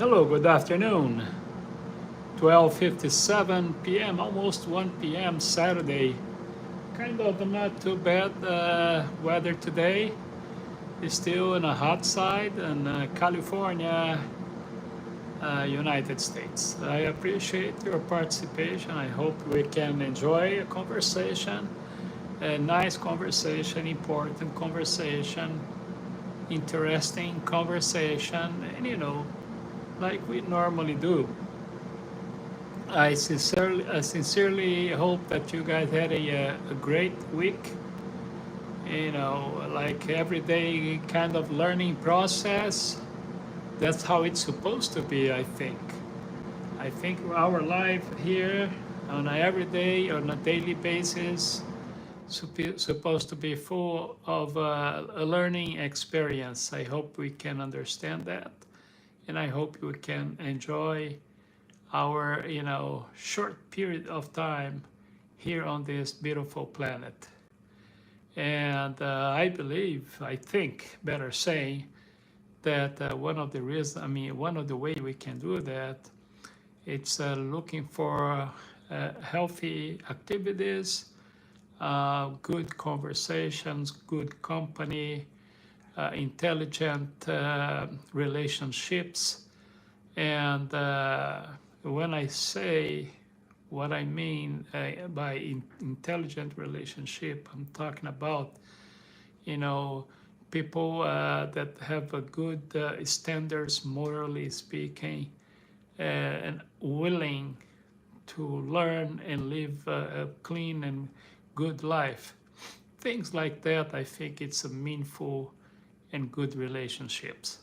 Hello, good afternoon. 12:57 p.m., almost 1 p.m. Saturday. Kind of not too bad weather today. It's still in a hot side in California, United States. I appreciate your participation. I hope we can enjoy a conversation, a nice conversation, important conversation, interesting conversation, and like we normally do. I sincerely hope that you guys had a great week. Like every day kind of learning process. That's how it's supposed to be, I think. I think our life here on a everyday, on a daily basis, supposed to be full of a learning experience. I hope we can understand that, and I hope we can enjoy our short period of time here on this beautiful planet. And I think, better say, that one of the reasons, one of the way we can do that, it's looking for healthy activities, good conversations, good company, intelligent relationships. And when I say what I mean by intelligent relationship, I'm talking about, people that have a good standards, morally speaking, and willing to learn and live a clean and good life. Things like that, I think it's a meaningful and good relationships.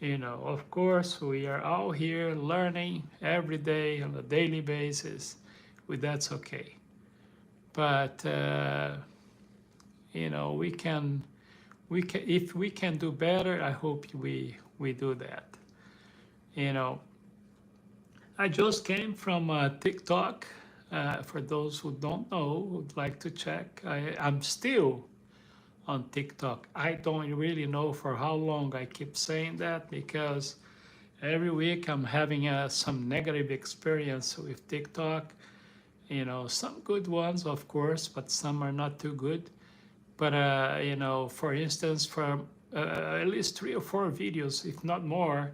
Of course, we are all here learning every day on a daily basis. That's okay. But if we can do better, I hope we do that. I just came from TikTok. For those who don't know, would like to check, I'm still on TikTok. I don't really know for how long I keep saying that, because every week I'm having some negative experience with TikTok. Some good ones, of course, but some are not too good. But for instance, for at least 3 or 4 videos, if not more,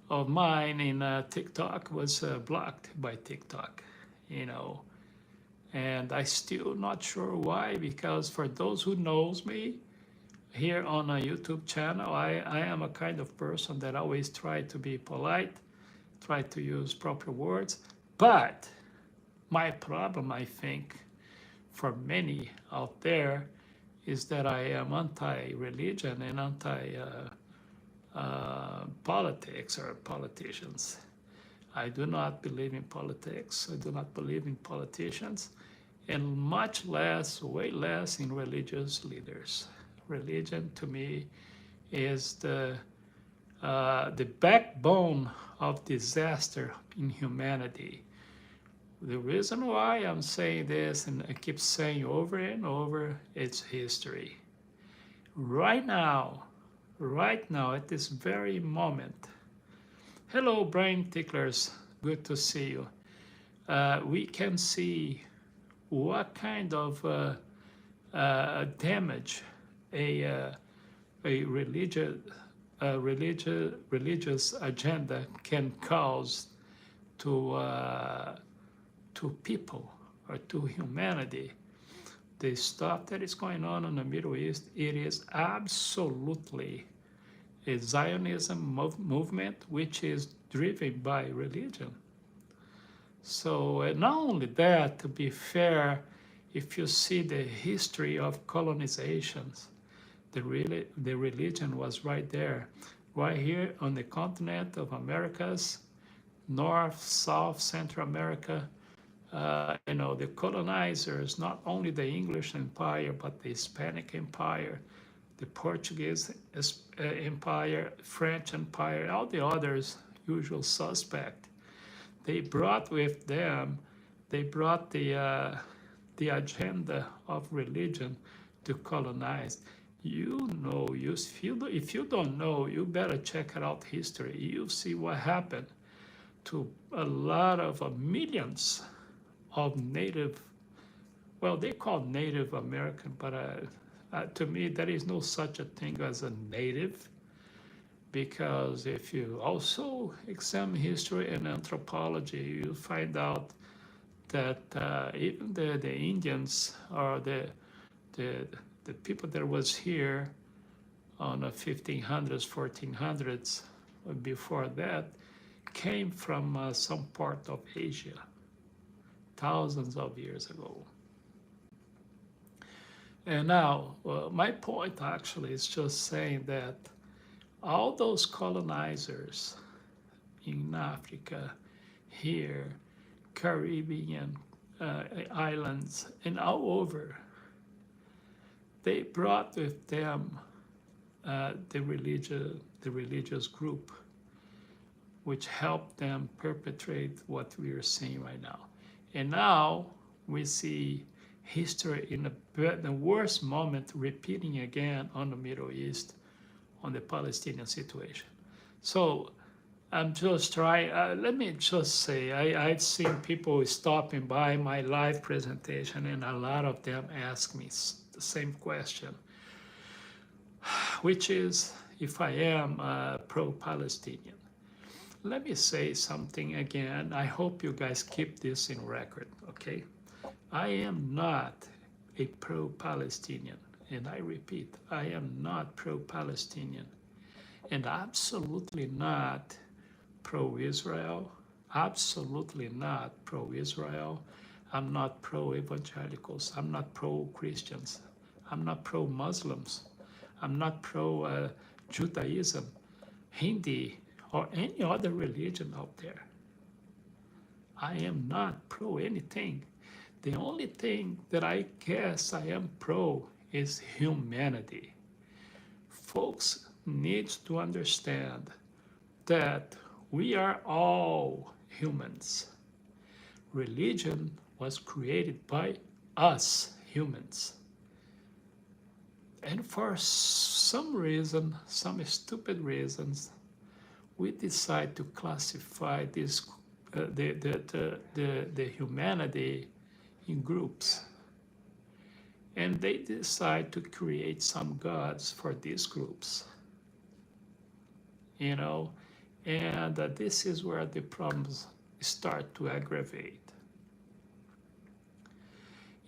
of mine in TikTok was blocked by TikTok. And I still not sure why, because for those who knows me here on a YouTube channel, I am a kind of person that always try to be polite, try to use proper words. But my problem, I think, for many out there, is that I am anti-religion and anti-politics or politicians. I do not believe in politics. I do not believe in politicians, and much less, way less, in religious leaders. Religion, to me, is the backbone of disaster in humanity. The reason why I'm saying this, and I keep saying over and over, it's history. Right now, at this very moment. Hello, brain ticklers. Good to see you. We can see what kind of damage a religious agenda can cause to people or to humanity. The stuff that is going on in the Middle East, it is absolutely a Zionism movement, which is driven by religion. So not only that, to be fair, if you see the history of colonizations, the religion was right there, right here on the continent of Americas, North, South, Central America. The colonizers, not only the English Empire, but the Hispanic Empire, the Portuguese Empire, French Empire, all the others, usual suspect. They brought with them, the agenda of religion to colonize. You know, if you don't know, you better check out history. You see what happened to a lot of millions of native, well, they call Native American, but to me, there is no such a thing as a native, because if you also examine history and anthropology, you find out that even the Indians or the, the people that was here on the 1500s, 1400s, before that, came from some part of Asia thousands of years ago. And now, my point actually is just saying that all those colonizers in Africa, here, Caribbean islands, and all over, they brought with them the religious group, which helped them perpetrate what we are seeing right now. And now we see history in the worst moment repeating again on the Middle East, on the Palestinian situation. So I'm just trying, let me just say, I've seen people stopping by my live presentation, and a lot of them ask me the same question, which is if I am pro-Palestinian. Let me say something again. I hope you guys keep this in record, okay? I am not a pro-Palestinian, and I repeat, I am not pro-Palestinian, and absolutely not pro-Israel, absolutely not pro-Israel. I'm not pro-evangelicals, I'm not pro-Christians, I'm not pro-Muslims, I'm not pro-Judaism, Hindi, or any other religion out there. I am not pro anything. The only thing that I guess I am pro is humanity. Folks need to understand that we are all humans. Religion was created by us humans. And for some reason, some stupid reasons, we decide to classify this, the humanity in groups. And they decide to create some gods for these groups. You know, and this is where the problems start to aggravate.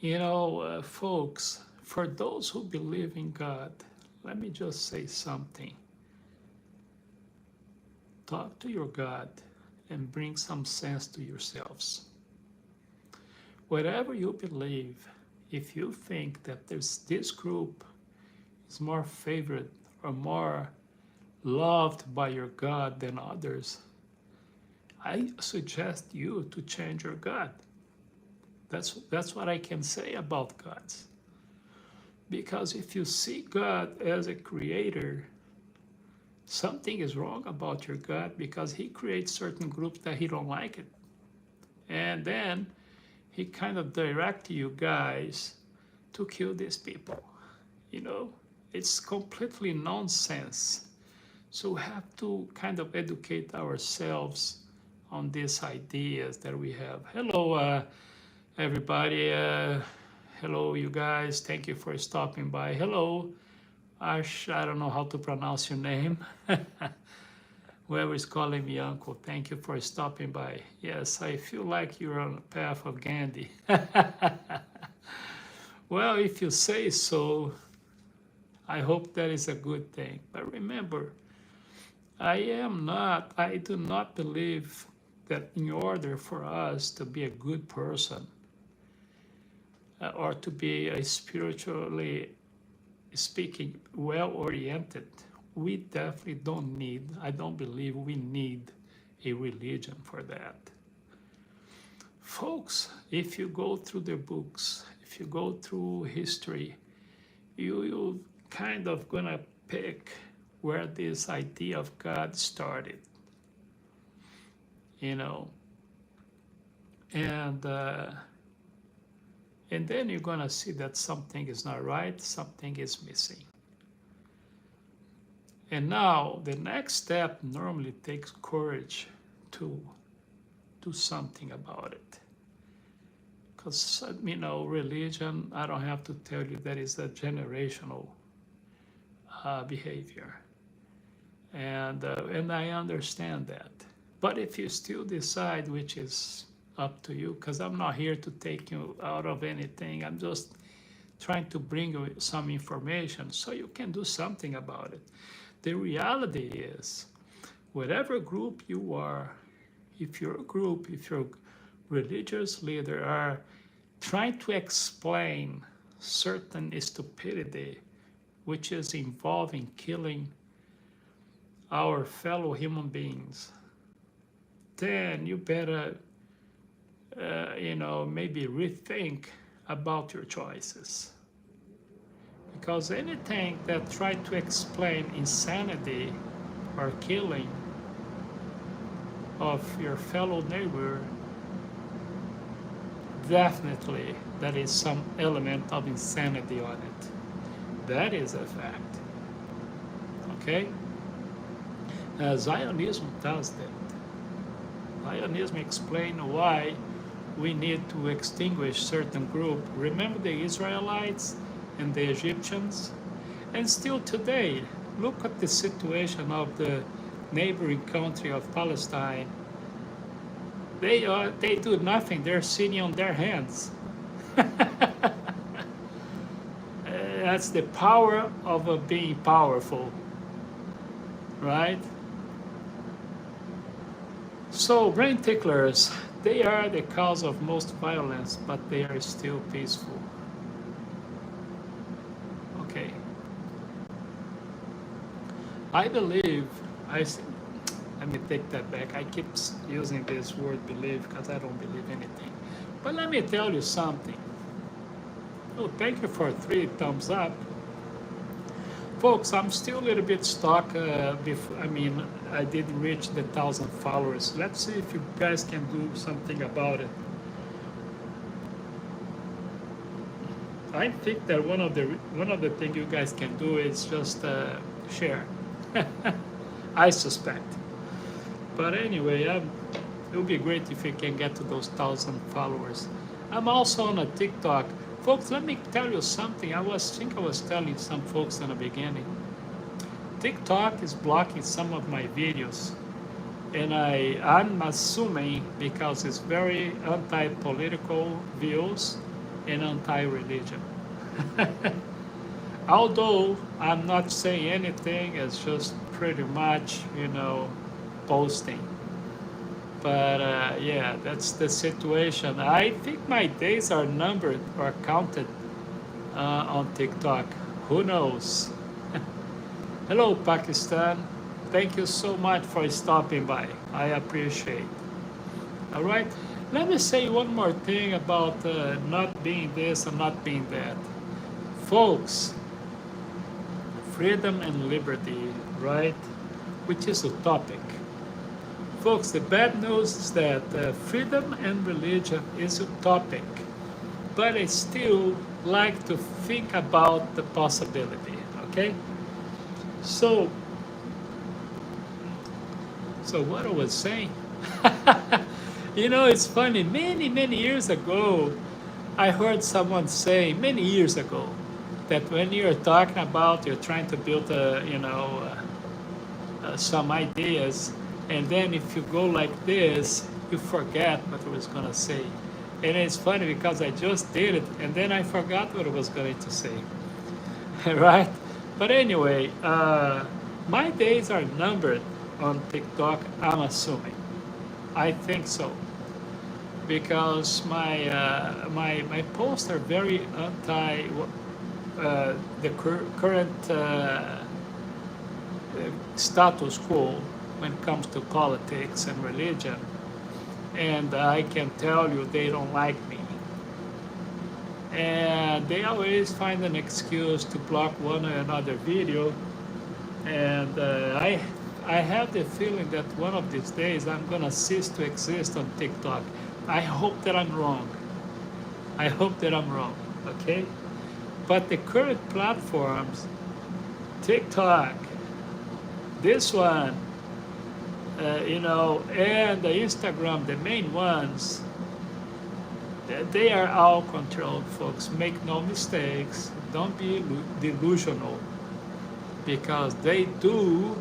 You know, folks, for those who believe in God, let me just say something. Talk to your God and bring some sense to yourselves. Whatever you believe, if you think that this group is more favored or more loved by your God than others, I suggest you to change your God. That's what I can say about gods. Because if you see God as a creator, something is wrong about your God, because he creates certain groups that he don't like it. And then he kind of directs you guys to kill these people. You know, it's completely nonsense. So we have to kind of educate ourselves on these ideas that we have. Hello, everybody. Hello, you guys. Thank you for stopping by. Hello. Ash, I don't know how to pronounce your name. Whoever is calling me uncle, thank you for stopping by. Yes, I feel like you're on the path of Gandhi. Well, if you say so, I hope that is a good thing. But remember, I do not believe that in order for us to be a good person or to be a spiritually speaking well-oriented, we definitely I don't believe we need a religion for that. Folks, if you go through the books, if you go through history, you're kind of gonna pick where this idea of God started, you know, and then you're gonna see that something is not right, something is missing. And now the next step normally takes courage to do something about it. Because, religion, I don't have to tell you that is a generational behavior. And I understand that. But if you still decide, which is up to you, because I'm not here to take you out of anything, I'm just trying to bring you some information so you can do something about it. The reality is, whatever group you are, if your group, if your religious leader are trying to explain certain stupidity, which is involving killing our fellow human beings, then you better, maybe rethink about your choices. Because anything that tries to explain insanity or killing of your fellow neighbor, definitely that is some element of insanity on it. That is a fact. Okay? Zionism does that. Zionism explains why we need to extinguish certain group. Remember the Israelites and the Egyptians? And still today, look at the situation of the neighboring country of Palestine. They do nothing. They're sitting on their hands. That's the power of being powerful, right? So brain ticklers, they are the cause of most violence, but they are still peaceful. Okay. I believe, let me take that back. I keep using this word believe because I don't believe anything. But let me tell you something. Oh, thank you for 3 thumbs up. Folks, I'm still a little bit stuck. I didn't reach the 1,000 followers. Let's see if you guys can do something about it. I think that one of the things you guys can do is just share. I suspect. But anyway, it would be great if you can get to those 1,000 followers. I'm also on a TikTok. Folks, let me tell you something. I was telling some folks in the beginning. TikTok is blocking some of my videos. And I'm assuming because it's very anti-political views and anti-religion. Although I'm not saying anything, it's just pretty much, posting. But yeah, that's the situation. I think my days are numbered or counted on TikTok. Who knows? Hello, Pakistan. Thank you so much for stopping by. I appreciate. All right. Let me say one more thing about not being this and not being that. Folks, freedom and liberty, right? Which is utopic. Folks, the bad news is that freedom and religion is utopic, but I still like to think about the possibility, okay? So what I was saying, it's funny, many years ago, I heard someone say, many years ago, that when you're talking about, you're trying to build some ideas, and then if you go like this, you forget what I was going to say. And it's funny because I just did it, and then I forgot what I was going to say. Right? But anyway, my days are numbered on TikTok, I'm assuming. I think so. Because my posts are very anti the current status quo when it comes to politics and religion. And I can tell you they don't like me. And they always find an excuse to block one or another video. And I have the feeling that one of these days I'm gonna cease to exist on TikTok. I hope that I'm wrong. I hope that I'm wrong, okay? But the current platforms, TikTok, this one, and the Instagram, the main ones, they are all controlled, folks. Make no mistakes. Don't be delusional, because they do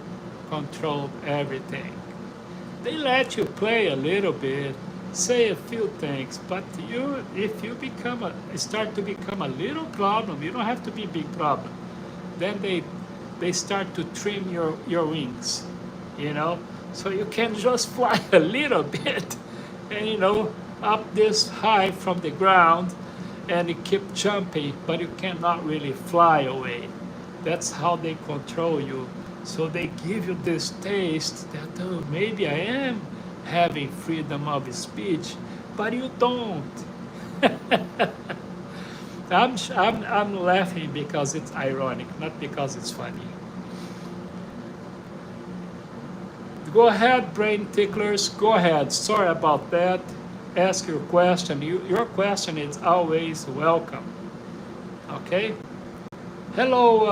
control everything. They let you play a little bit, say a few things, but if you start to become a little problem, you don't have to be a big problem. Then they start to trim your wings, so you can just fly a little bit, and up this high from the ground, and you keep jumping, but you cannot really fly away. That's how they control you. So they give you this taste that, oh, maybe I am having freedom of speech, but you don't. I'm laughing because it's ironic, not because it's funny. Go ahead, brain ticklers. Go ahead. Sorry about that. Ask your question. Your question is always welcome. Okay? Hello,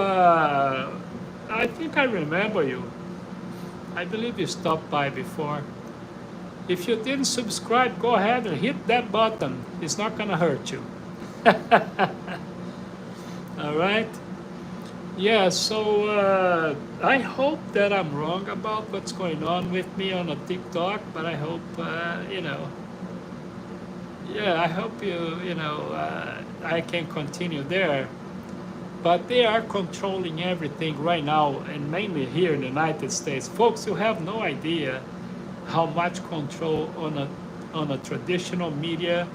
I think I remember you. I believe you stopped by before. If you didn't subscribe, go ahead and hit that button. It's not going to hurt you. All right? Yeah, so I hope that I'm wrong about what's going on with me on a TikTok, but I hope, I hope I can continue there. But they are controlling everything right now, and mainly here in the United States. Folks, you have no idea how much control on a traditional media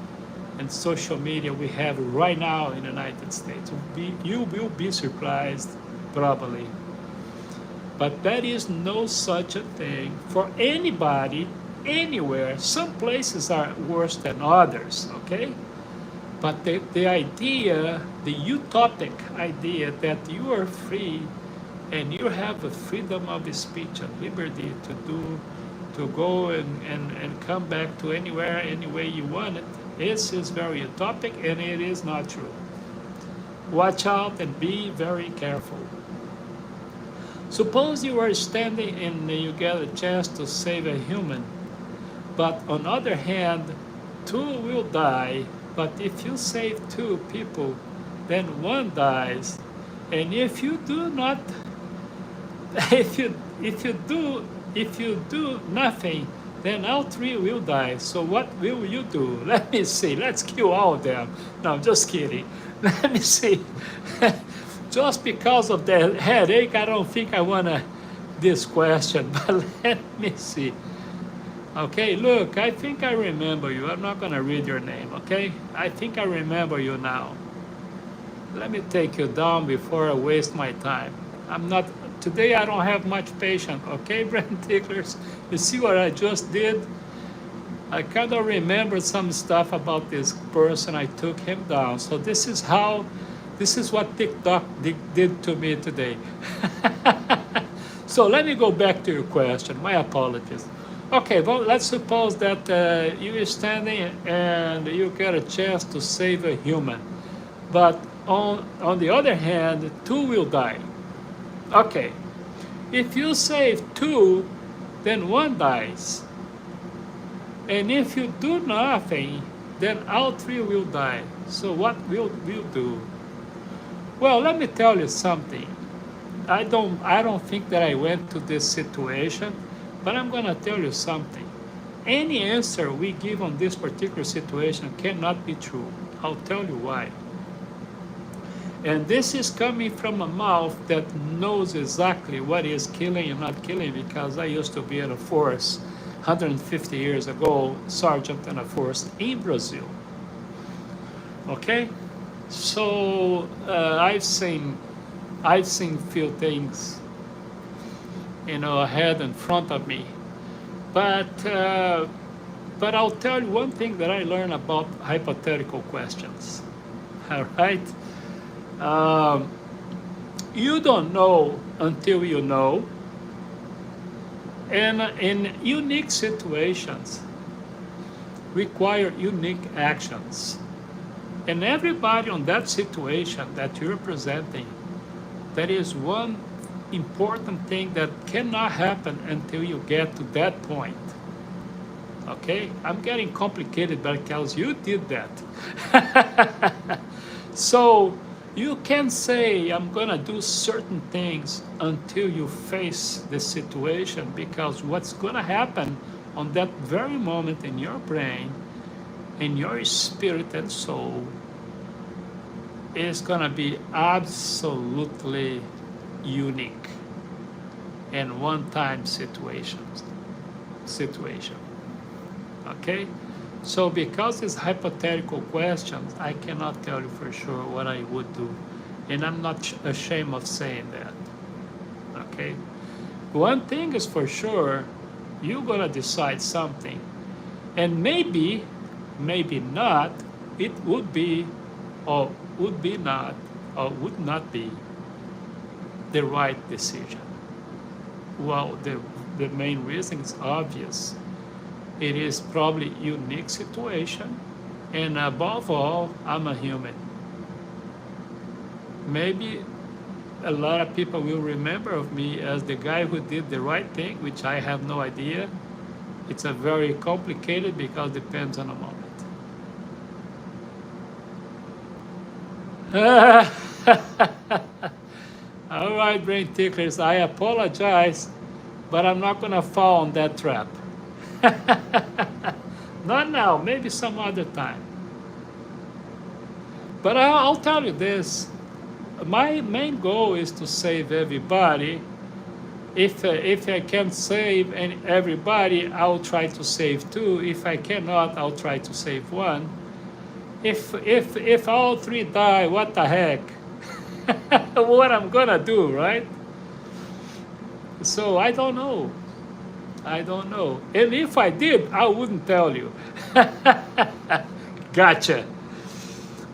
and social media we have right now in the United States. You will be surprised, probably. But there is no such a thing for anybody, anywhere. Some places are worse than others, okay? But the idea, the utopic idea that you are free and you have the freedom of speech and liberty to go and come back to anywhere, any way you want it, this is very utopic, and it is not true. Watch out and be very careful. Suppose you are standing and you get a chance to save a human, but on the other hand, 2 will die. But if you save 2 people, then 1 dies. And if you do not, if you do nothing, then all 3 will die. So what will you do? Let me see. Let's kill all of them. No, I'm just kidding. Let me see. Just because of the headache, I don't think I want this question. But let me see. Okay, look, I think I remember you. I'm not going to read your name, okay? I think I remember you now. Let me take you down before I waste my time. Today I don't have much patience, okay, brain ticklers? You see what I just did? I kind of remember some stuff about this person. I took him down. So this is what TikTok did to me today. So let me go back to your question. My apologies. Okay, well, let's suppose that you are standing and you get a chance to save a human. But on the other hand, 2 will die. Okay, if you save 2, then 1 dies. And if you do nothing, then all 3 will die. So what will you do? Well, let me tell you something. I don't think that I went to this situation. But I'm going to tell you something. Any answer we give on this particular situation cannot be true. I'll tell you why. And this is coming from a mouth that knows exactly what is killing and not killing, because I used to be in a force 150 years ago, sergeant in a force in Brazil. Okay? So I've seen few things ahead in front of me. But I'll tell you one thing that I learned about hypothetical questions. All right? You don't know until you know. And in unique situations, require unique actions. And everybody on that situation that you're presenting, there is one important thing that cannot happen until you get to that point. Okay? I'm getting complicated because you did that. So you can say, I'm gonna do certain things until you face the situation, because what's gonna happen on that very moment in your brain, in your spirit and soul, is gonna be absolutely unique and one-time situation. Okay? So because it's hypothetical questions, I cannot tell you for sure what I would do. And I'm not ashamed of saying that. Okay? One thing is for sure, you're gonna decide something. And maybe, maybe not, it would be, or would be not, or would not be the right decision. Well, the main reason is obvious. It is probably a unique situation, and above all, I'm a human. Maybe a lot of people will remember of me as the guy who did the right thing, which I have no idea. It's a very complicated because it depends on a moment. All right, brain ticklers, I apologize, but I'm not gonna fall on that trap. Not now, maybe some other time. But I'll tell you this, my main goal is to save everybody. If I can save everybody, I'll try to save two. If I cannot, I'll try to save one. If all three die, what the heck? What I'm gonna do, right? So I don't know. I don't know. And if I did, I wouldn't tell you. Gotcha.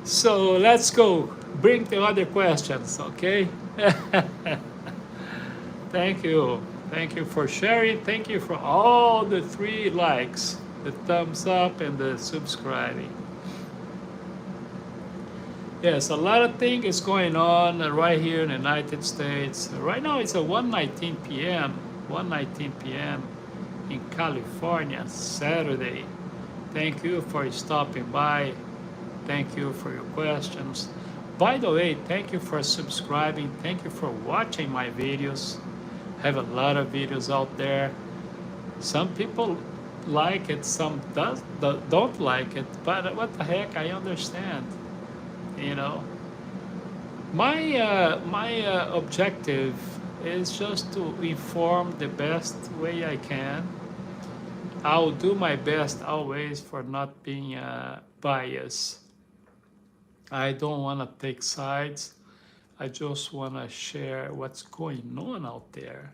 So let's go. Bring the other questions, okay? Thank you. Thank you for sharing. Thank you for all the 3 likes, the thumbs up, and the subscribing. Yes, a lot of things is going on right here in the United States. Right now it's at 1:19 p.m. 1:19 p.m. in California, Saturday. Thank you for stopping by. Thank you for your questions. By the way, thank you for subscribing. Thank you for watching my videos. I have a lot of videos out there. Some people like it, some don't like it, but what the heck, I understand. You know, my objective is just to inform the best way I can. I'll do my best always for not being biased. I don't want to take sides. I just want to share what's going on out there.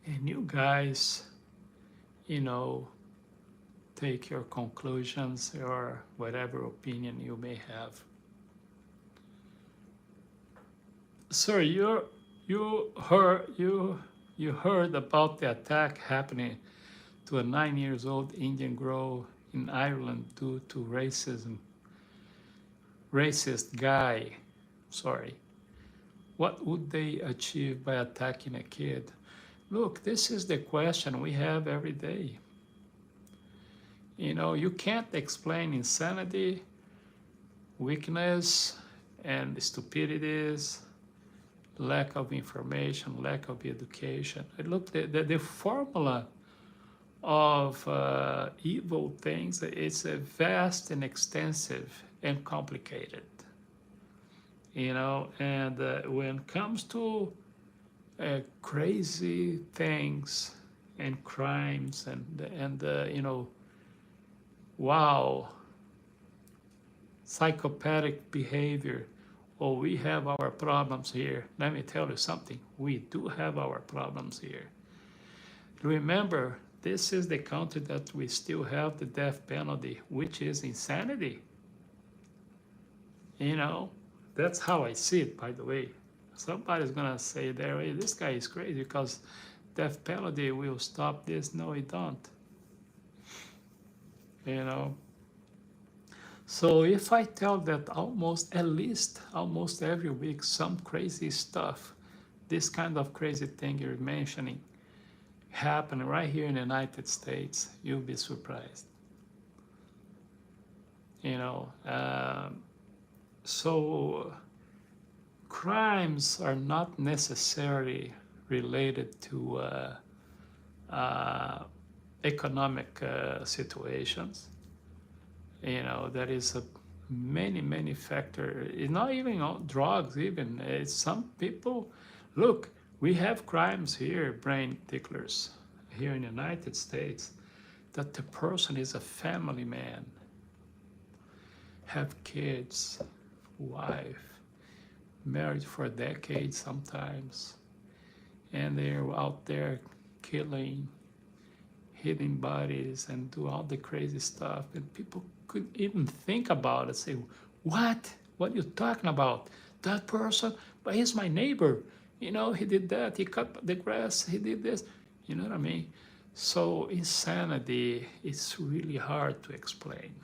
And you guys, you know, take your conclusions or whatever opinion you may have. Sir, you heard about the attack happening to a 9-year-old Indian girl in Ireland due to racist guy. Sorry. What would they achieve by attacking a kid? Look, this is the question we have every day. You know, you can't explain insanity, weakness, and stupidities, lack of information, lack of education. Look, the formula of evil things, it's a vast and extensive and complicated. You know, and when it comes to crazy things and crimes and you know, wow, psychopathic behavior, oh, we have our problems here. Let me tell you something, we do have our problems here. Remember, this is the country that we still have the death penalty, which is insanity. You know, that's how I see it, by the way. Somebody's gonna say there, hey, this guy is crazy because death penalty will stop this. No, it don't. You know. So if I tell that almost every week some crazy stuff this kind of crazy thing you're mentioning happen right here in the United States, you'll be surprised. You know, so crimes are not necessarily related to economic situations. You know, there is a many factor. It's not even on drugs. Even it's some people. Look, we have crimes here, brain ticklers, here in the United States, that the person is a family man, have kids, wife, married for decades sometimes, and they're out there killing, hitting bodies, and do all the crazy stuff, and people couldn't even think about it. Say, what are you talking about? That person, but he's my neighbor. You know, he did that, he cut the grass, he did this. You know what I mean? So insanity is really hard to explain.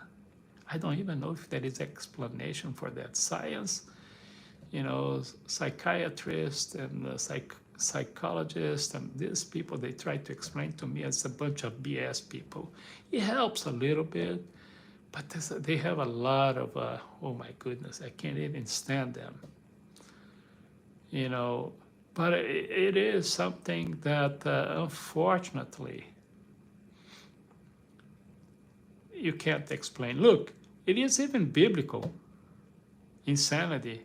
I don't even know if there is explanation for that. Science, you know, psychiatrists and psychologists and these people, they try to explain to me as a bunch of BS people. It helps a little bit, but they have a lot of, oh my goodness, I can't even stand them. You know, but it is something that unfortunately you can't explain. Look, it is even biblical, insanity.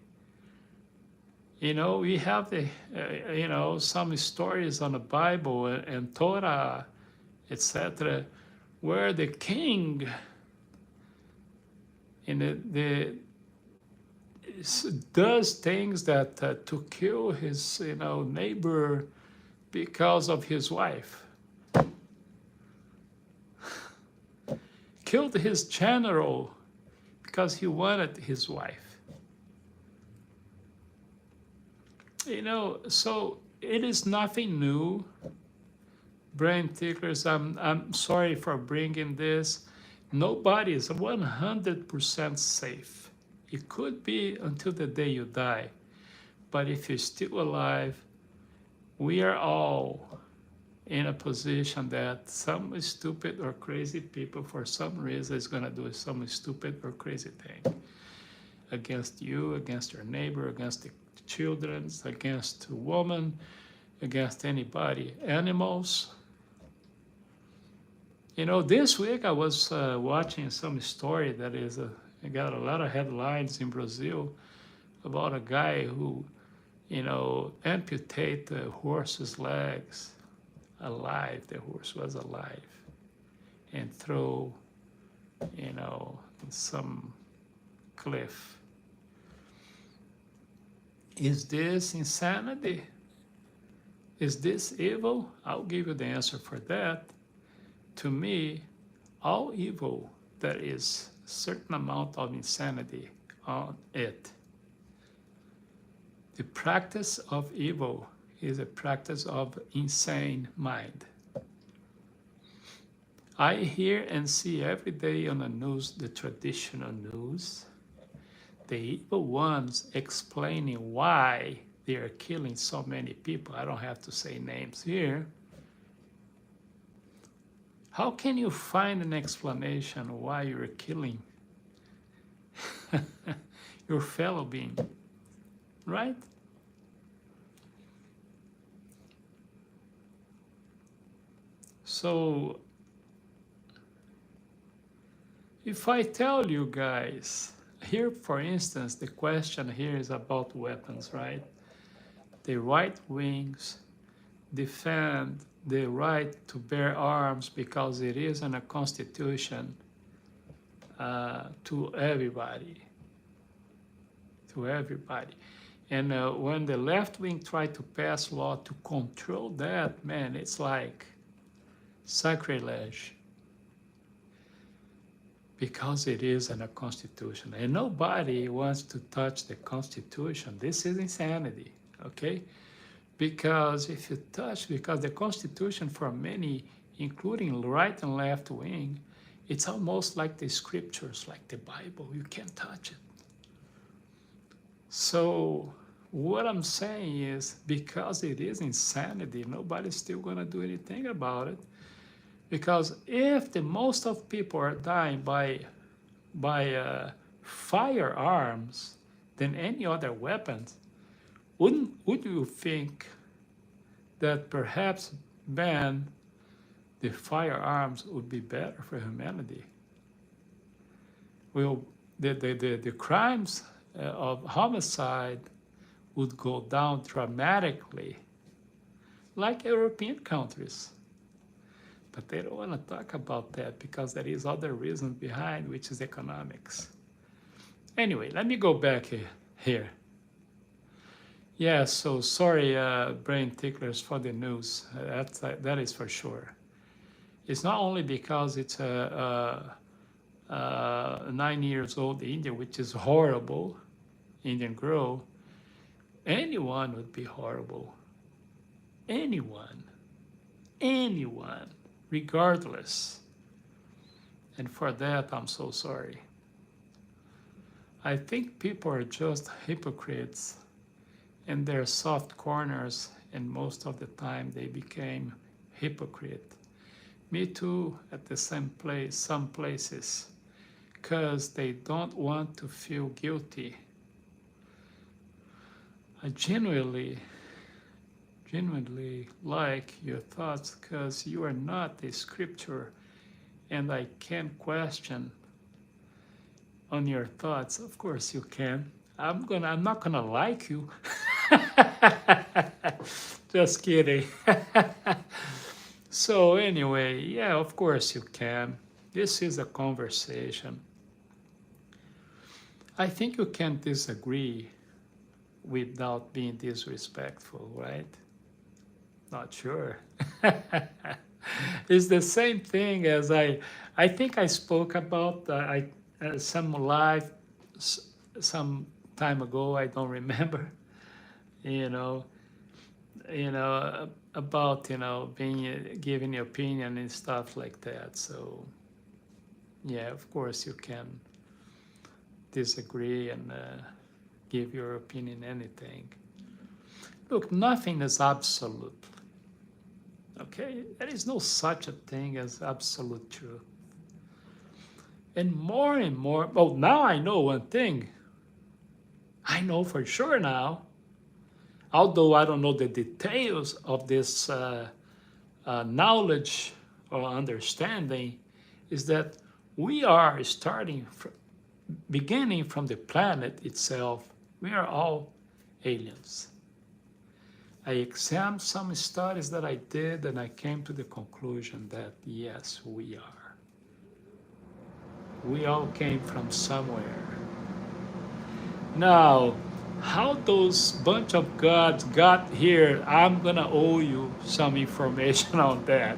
You know, we have the, you know, some stories on the Bible and Torah, etc., where the king does things that to kill his, you know, neighbor because of his wife. Killed his general because he wanted his wife. You know, so it is nothing new. Brain ticklers, I'm sorry for bringing this. Nobody is 100% safe. It could be until the day you die. But if you're still alive, we are all in a position that some stupid or crazy people, for some reason, is going to do some stupid or crazy thing against you, against your neighbor, against the children, against a woman, against anybody, animals. You know, this week I was watching some story that is, got a lot of headlines in Brazil about a guy who, you know, amputate the horse's legs alive. The horse was alive, and throw, you know, in some cliff. Is this insanity? Is this evil? I'll give you the answer for that. To me, all evil, there is a certain amount of insanity on it. The practice of evil is a practice of insane mind. I hear and see every day on the news, the traditional news, the evil ones explaining why they are killing so many people. I don't have to say names here. How can you find an explanation why you're killing your fellow being, right? So, if I tell you guys, here for instance, the question here is about weapons, right? The right wings defend the right to bear arms because it is in a constitution to everybody. To everybody. And when the left wing tried to pass law to control that, man, it's like sacrilege. Because it is in a constitution. And nobody wants to touch the constitution. This is insanity, okay? Because if you touch, because the Constitution for many, including right and left wing, it's almost like the scriptures, like the Bible. You can't touch it. So What I'm saying is, because it is insanity, nobody's still gonna do anything about it. Because if the most of people are dying by firearms than any other weapons, would you think that perhaps ban the firearms would be better for humanity? Well, the crimes of homicide would go down dramatically, like European countries. But they don't want to talk about that because there is other reasons behind, which is economics. Anyway, let me go back here. Yeah, so sorry, brain ticklers, for the news. That is for sure. It's not only because it's a 9 years old Indian, which is horrible, Indian girl. Anyone would be horrible. Anyone, regardless. And for that, I'm so sorry. I think people are just hypocrites in their soft corners, and most of the time they became hypocrite. Me too, at the same place, some places, because they don't want to feel guilty. I genuinely like your thoughts, because you are not a scripture, and I can question on your thoughts. Of course you can. I'm not gonna like you. Just kidding. So anyway, yeah, of course you can. This is a conversation. I think you can disagree without being disrespectful, right? Not sure. It's the same thing as I think I spoke about some live some time ago. I don't remember. You know, about being giving your opinion and stuff like that. So yeah, of course you can disagree and give your opinion anything. Look, nothing is absolute. Okay, there is no such a thing as absolute truth. And more, oh, now I know one thing. I know for sure now, although I don't know the details of this knowledge or understanding, is that we are beginning from the planet itself. We are all aliens. I examined some studies that I did, and I came to the conclusion that yes, we are. We all came from somewhere. Now, how those bunch of gods got here, I'm gonna owe you some information on that.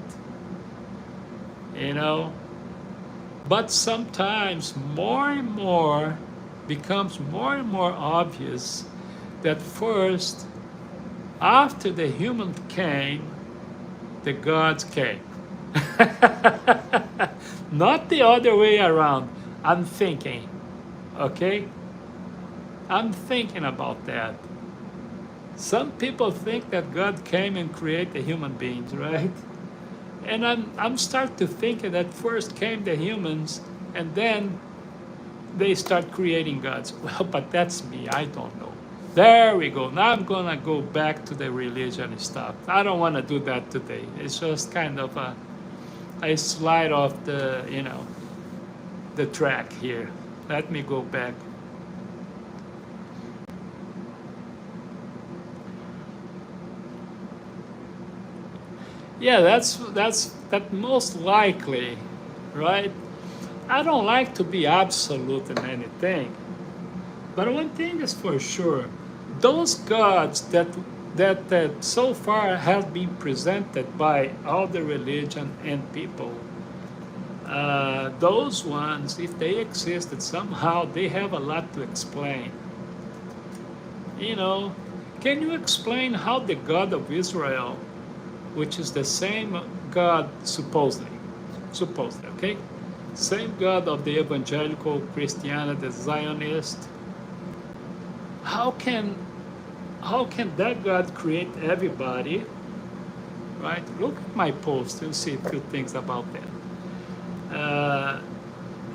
But sometimes more and more becomes more and more obvious that first, after the human came, the gods came. Not the other way around. I'm thinking, okay? I'm thinking about that. Some people think that God came and created the human beings, right? And I'm starting to think that first came the humans, and then they start creating gods. Well, but that's me. I don't know. There we go. Now I'm gonna go back to the religion stuff. I don't want to do that today. It's just kind of a slide off the track here. Let me go back. Yeah, that most likely, right? I don't like to be absolute in anything, but one thing is for sure: those gods that so far have been presented by all the religion and people, those ones, if they existed somehow, they have a lot to explain. Can you explain how the God of Israel, which is the same God supposedly, okay? Same God of the evangelical Christianity, the Zionist. How can how can that God create everybody, right? Look at my post, you'll see a few things about that.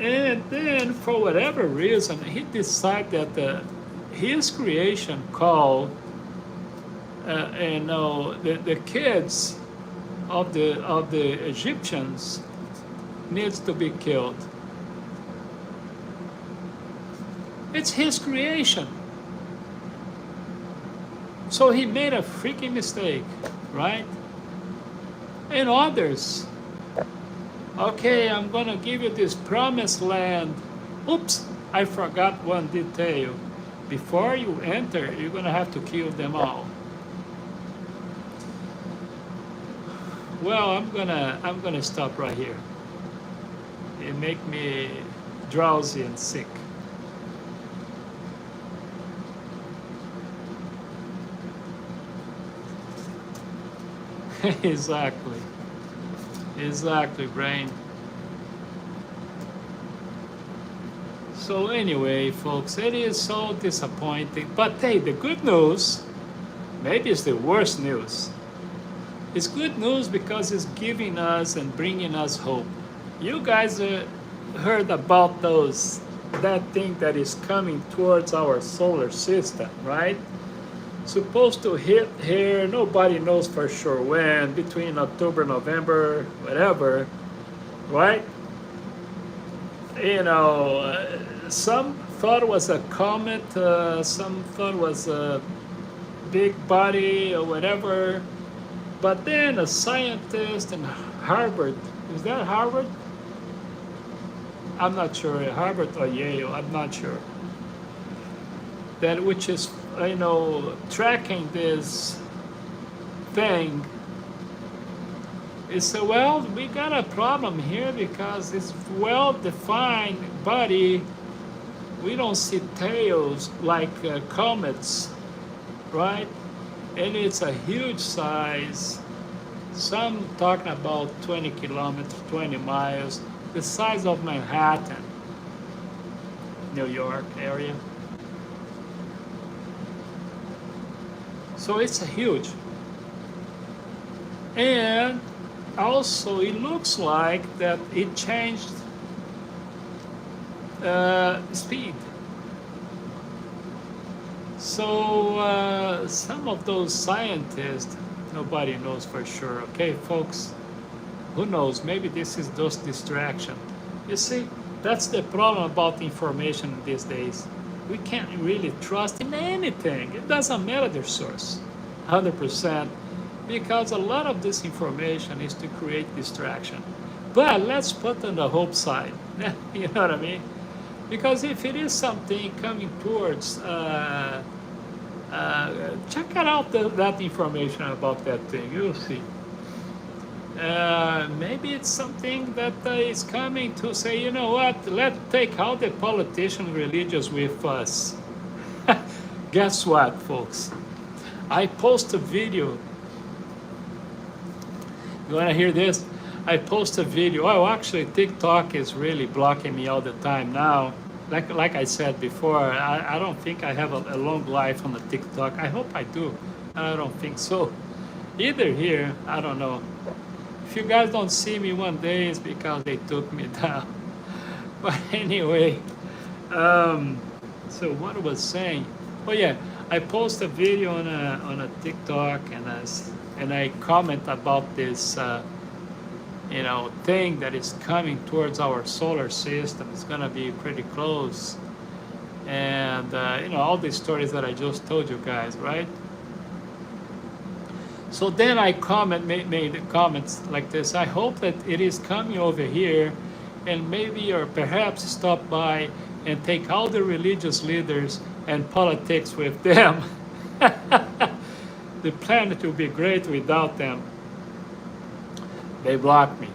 And then, for whatever reason, he decided that his creation called, the kids of the Egyptians needs to be killed. It's his creation. So he made a freaking mistake, right? And others, okay, I'm gonna give you this promised land. Oops, I forgot one detail. Before you enter, you're gonna have to kill them all. Well, I'm gonna stop right here. It make me drowsy and sick. Exactly, brain. So anyway, folks, it is so disappointing. But hey, the good news, maybe it's the worst news. It's good news because it's giving us and bringing us hope. You guys heard about that thing that is coming towards our solar system, right? Supposed to hit here, nobody knows for sure when, between October, November, whatever, right? Some thought it was a comet, some thought it was a big body or whatever, but then a scientist in Harvard, is that Harvard? I'm not sure, Harvard or Yale, I'm not sure. That which is, tracking this thing. It said, well, we got a problem here because it's well-defined body. We don't see tails like comets, right? And it's a huge size. Some talking about 20 kilometers, 20 miles, the size of Manhattan, New York area. So it's huge. And also it looks like that it changed speed. So some of those scientists, nobody knows for sure, okay, folks? Who knows? Maybe this is just distraction. You see, that's the problem about information these days. We can't really trust in anything. It doesn't matter their source, 100%, because a lot of this information is to create distraction. But let's put on the hope side. You know what I mean? Because if it is something coming towards, check out that information about that thing. You'll see. Maybe it's something that is coming to say, you know what, let's take out the politician religious with us. Guess what, folks? I post a video. You want to hear this? I post a video. Oh, actually, TikTok is really blocking me all the time now. Like I said before, I don't think I have a long life on the TikTok. I hope I do. I don't think so. Either here, I don't know. If you guys don't see me one day, it's because they took me down. But anyway, so what I was saying, oh yeah, I post a video on a TikTok and I comment about this thing that is coming towards our solar system. It's gonna be pretty close, and all these stories that I just told you guys, right? So then I made comments like this. I hope that it is coming over here, and maybe or perhaps stop by and take all the religious leaders and politics with them. The planet will be great without them. They blocked me.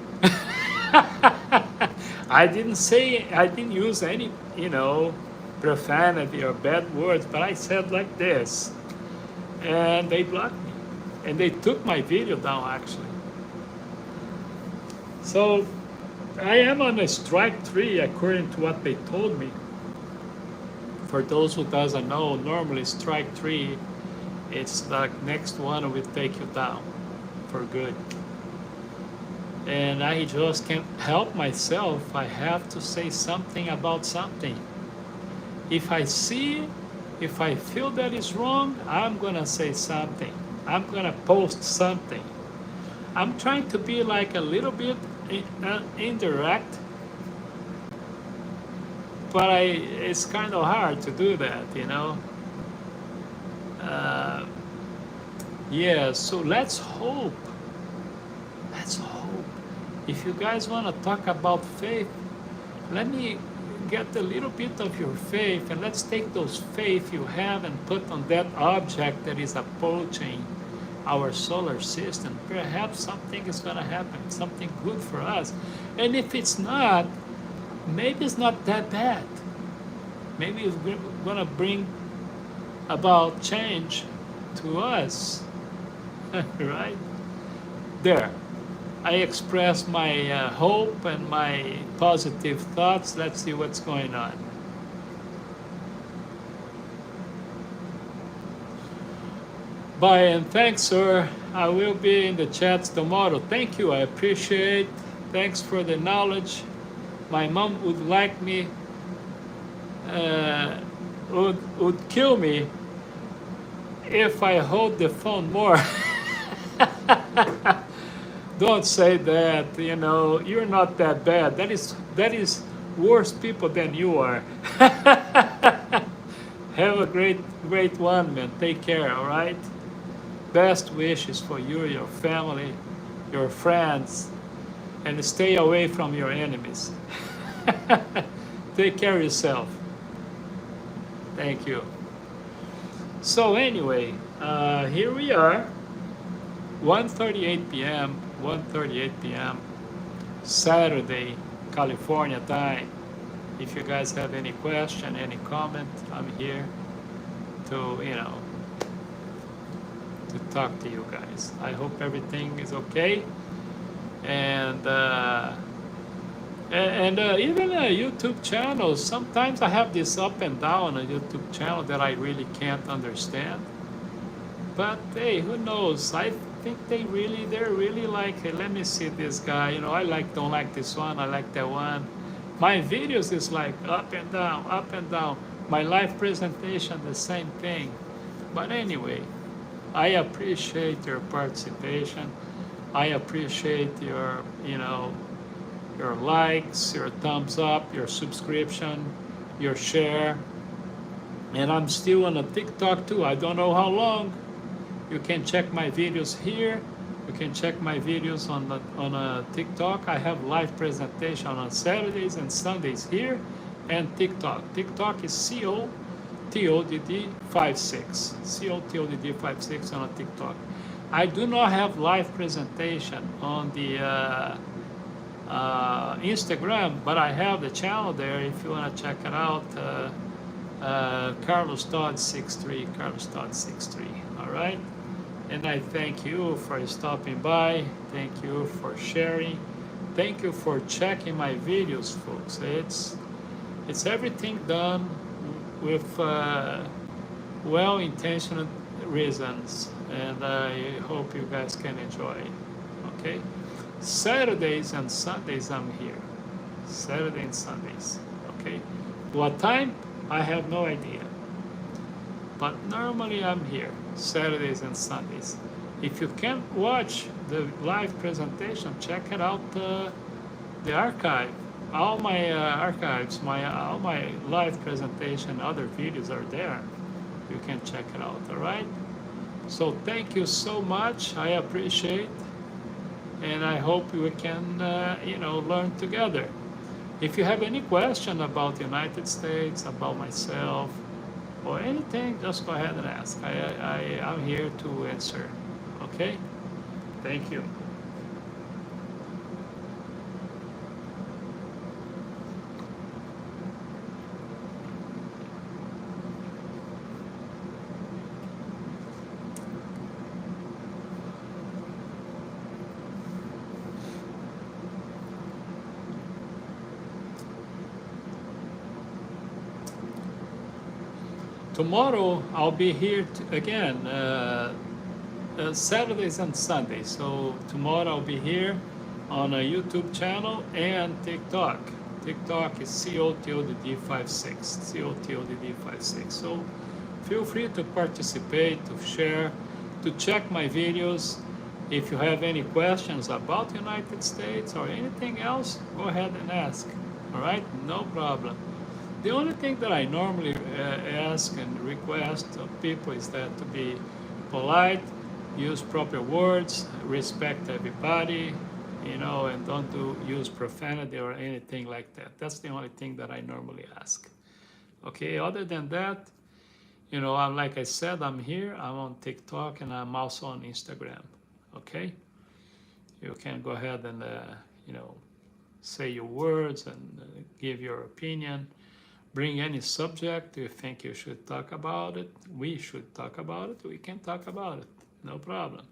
I didn't use any, profanity or bad words, but I said like this, and they blocked me. And they took my video down, actually. So I am on a strike 3, according to what they told me. For those who doesn't know, normally strike 3 It's like next one will take you down for good. And I just can't help myself. I have to say something about something. If I see, if I feel that is wrong, I'm gonna say something. I'm gonna post something. I'm trying to be like a little bit indirect, but it's kind of hard to do that, you know. Uh, yeah, so let's hope. Let's hope. If you guys want to talk about faith, let me get a little bit of your faith and let's take those faith you have and put on that object that is approaching our solar system. Perhaps something is going to happen, something good for us. And if it's not, maybe it's not that bad. Maybe it's going to bring about change to us, right? There. I express my hope and my positive thoughts. Let's see what's going on. Bye and thanks, sir. I will be in the chats tomorrow. Thank you. I appreciate. Thanks for the knowledge. My mom would like me, would kill me if I hold the phone more. Don't say that, you know, you're not that bad. That is worse people than you are. Have a great one, man. Take care, all right? Best wishes for you, your family, your friends, and stay away from your enemies. Take care of yourself. Thank you. So anyway, here we are, 1:38 p.m. 1:38 p.m. Saturday, California time. If you guys have any question, any comment, I'm here to, you know, to talk to you guys. I hope everything is okay. And even a YouTube channel, sometimes I have this up and down on a YouTube channel that I really can't understand. But hey, who knows? I think they're really like, hey, let me see this guy. You know, don't like this one, I like that one. My videos is like up and down, up and down. My live presentation, the same thing. But anyway, I appreciate your participation. I appreciate your, you know, your likes, your thumbs up, your subscription, your share. And I'm still on a TikTok too. I don't know how long. You can check my videos here. You can check my videos on a TikTok. I have live presentation on Saturdays and Sundays here and TikTok. TikTok is COTodd 56. COTodd 56 on a TikTok. I do not have live presentation on the Instagram, but I have the channel there if you want to check it out. COTodd 63, COTodd 63. All right. And I thank you for stopping by. Thank you for sharing. Thank you for checking my videos, folks. It's everything done with well-intentioned reasons, and I hope you guys can enjoy. Okay, Saturdays and Sundays I'm here. Saturday and Sundays. Okay, what time? I have no idea. But normally I'm here, Saturdays and Sundays. If you can't watch the live presentation, check it out, the archive. All my archives, all my live presentation, other videos are there. You can check it out, all right? So thank you so much. I appreciate, and I hope we can, you know, learn together. If you have any question about the United States, about myself, or anything, just go ahead and ask. I'm here to answer. Okay? Thank you. Tomorrow I'll be here again, Saturdays and Sundays. So tomorrow I'll be here on a YouTube channel and TikTok. TikTok is COTodd56, COTodd56. So feel free to participate, to share, to check my videos. If you have any questions about the United States or anything else, go ahead and ask. All right, no problem. The only thing that I normally ask and request of people is that to be polite, use proper words, respect everybody, and don't use profanity or anything like that. That's the only thing that I normally ask. Okay, other than that, I'm like I said, I'm here, I'm on TikTok, and I'm also on Instagram. Okay, you can go ahead and say your words and give your opinion. Bring any subject you think you should talk about it. We should talk about it. We can talk about it. No problem.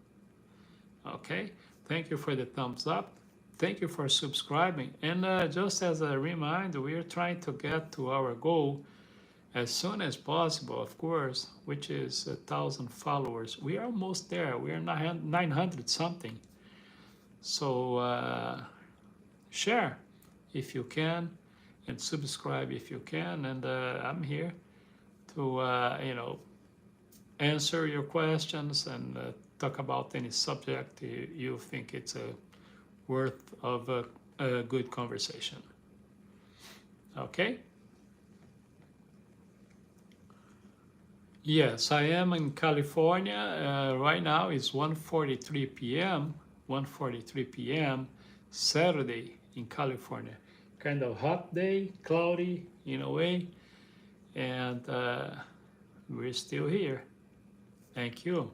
Okay. Thank you for the thumbs up. Thank you for subscribing. And just as a reminder, we are trying to get to our goal as soon as possible, of course, which is 1,000 followers. We are almost there. We are 900 something. So share if you can, and subscribe if you can. And I'm here to answer your questions and talk about any subject you think it's worth of a good conversation. Okay? Yes, I am in California. Right now it's 1:43 p.m. 1:43 p.m. Saturday in California. Kind of hot day, cloudy in a way, and we're still here. Thank you.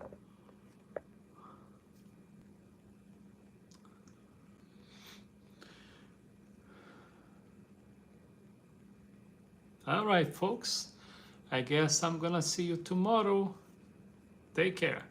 All right, folks. I guess I'm gonna see you tomorrow. Take care.